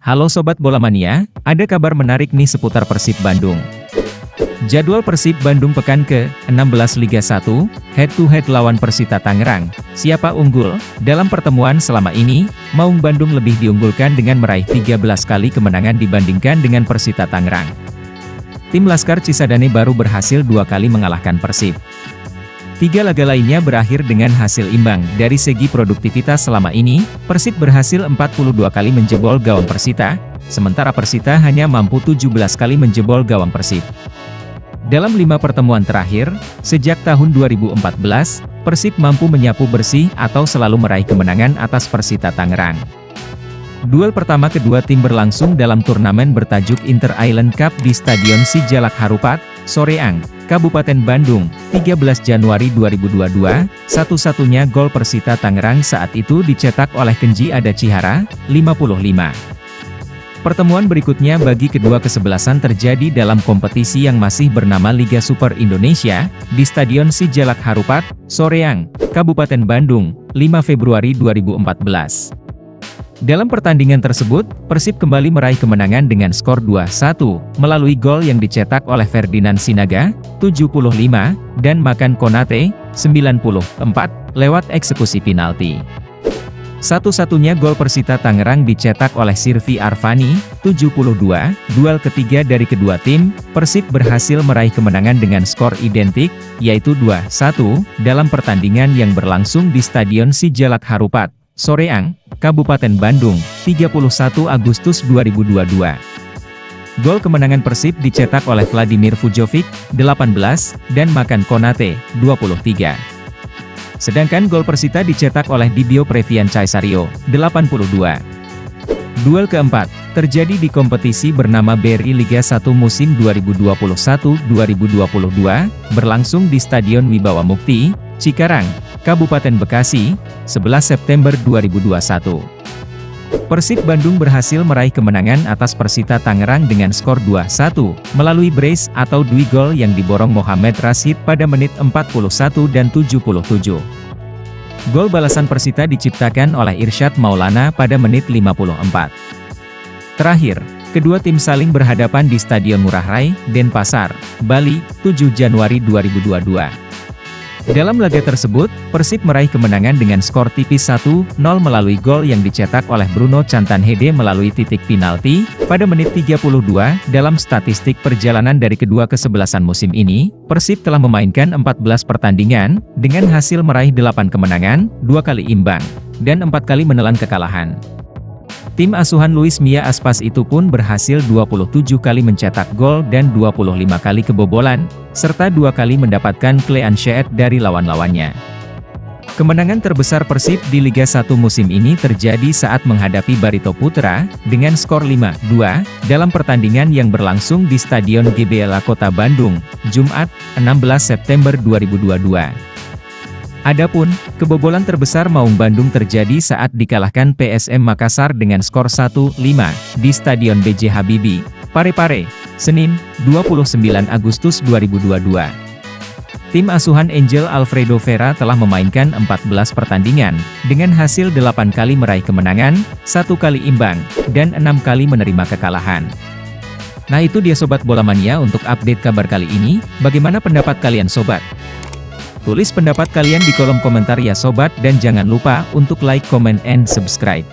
Halo Sobat Bola Mania, ada kabar menarik nih seputar Persib Bandung. Jadwal Persib Bandung pekan ke-16 Liga 1, head-to-head lawan Persita Tangerang. Siapa unggul? Dalam pertemuan selama ini, Maung Bandung lebih diunggulkan dengan meraih 13 kali kemenangan dibandingkan dengan Persita Tangerang. Tim Laskar Cisadane baru berhasil 2 kali mengalahkan Persib. 3 laga lainnya berakhir dengan hasil imbang. Dari segi produktivitas selama ini, Persib berhasil 42 kali menjebol gawang Persita, sementara Persita hanya mampu 17 kali menjebol gawang Persib. Dalam 5 pertemuan terakhir, sejak tahun 2014, Persib mampu menyapu bersih atau selalu meraih kemenangan atas Persita Tangerang. Duel pertama kedua tim berlangsung dalam turnamen bertajuk Inter Island Cup di Stadion Sijalak Harupat, Soreang, Kabupaten Bandung, 13 Januari 2022, satu-satunya gol Persita Tangerang saat itu dicetak oleh Kenji Adachihara, 55. Pertemuan berikutnya bagi kedua kesebelasan terjadi dalam kompetisi yang masih bernama Liga Super Indonesia, di Stadion Sijalak Harupat, Soreang, Kabupaten Bandung, 5 Februari 2014. Dalam pertandingan tersebut, Persib kembali meraih kemenangan dengan skor 2-1, melalui gol yang dicetak oleh Ferdinand Sinaga, 75, dan Makan Konate, 94, lewat eksekusi penalti. Satu-satunya gol Persita Tangerang dicetak oleh Sirvi Arvani, 72, duel ketiga dari kedua tim, Persib berhasil meraih kemenangan dengan skor identik, yaitu 2-1, dalam pertandingan yang berlangsung di Stadion Sijalak Harupat, Soreang, Kabupaten Bandung, 31 Agustus 2022. Gol kemenangan Persib dicetak oleh Vladimir Vujovic, 18, dan Makan Konate, 23. Sedangkan gol Persita dicetak oleh Dibio Previan Caisario, 82. Duel keempat, terjadi di kompetisi bernama BRI Liga 1 musim 2021-2022, berlangsung di Stadion Wibawa Mukti, Cikarang, Kabupaten Bekasi, 11 September 2021. Persib Bandung berhasil meraih kemenangan atas Persita Tangerang dengan skor 2-1, melalui brace atau dui gol yang diborong Mohamed Rashid pada menit 41 dan 77. Gol balasan Persita diciptakan oleh Irsyad Maulana pada menit 54. Terakhir, kedua tim saling berhadapan di Stadion Ngurah Rai, Denpasar, Bali, 7 Januari 2022. Dalam laga tersebut, Persib meraih kemenangan dengan skor tipis 1-0 melalui gol yang dicetak oleh Bruno Cantanhede melalui titik penalti, pada menit 32. Dalam statistik perjalanan dari kedua kesebelasan musim ini, Persib telah memainkan 14 pertandingan, dengan hasil meraih 8 kemenangan, 2 kali imbang, dan 4 kali menelan kekalahan. Tim asuhan Luis Mia Aspas itu pun berhasil 27 kali mencetak gol dan 25 kali kebobolan, serta 2 kali mendapatkan clean sheet dari lawan-lawannya. Kemenangan terbesar Persib di Liga 1 musim ini terjadi saat menghadapi Barito Putra, dengan skor 5-2, dalam pertandingan yang berlangsung di Stadion GBLA Kota Bandung, Jumat, 16 September 2022. Adapun, kebobolan terbesar Maung Bandung terjadi saat dikalahkan PSM Makassar dengan skor 1-5, di Stadion B.J. Habibie, Parepare, Senin, 29 Agustus 2022. Tim asuhan Angel Alfredo Vera telah memainkan 14 pertandingan, dengan hasil 8 kali meraih kemenangan, 1 kali imbang, dan 6 kali menerima kekalahan. Nah itu dia Sobat Bola Mania untuk update kabar kali ini, bagaimana pendapat kalian Sobat? Tulis pendapat kalian di kolom komentar ya Sobat dan jangan lupa untuk like, comment, and subscribe.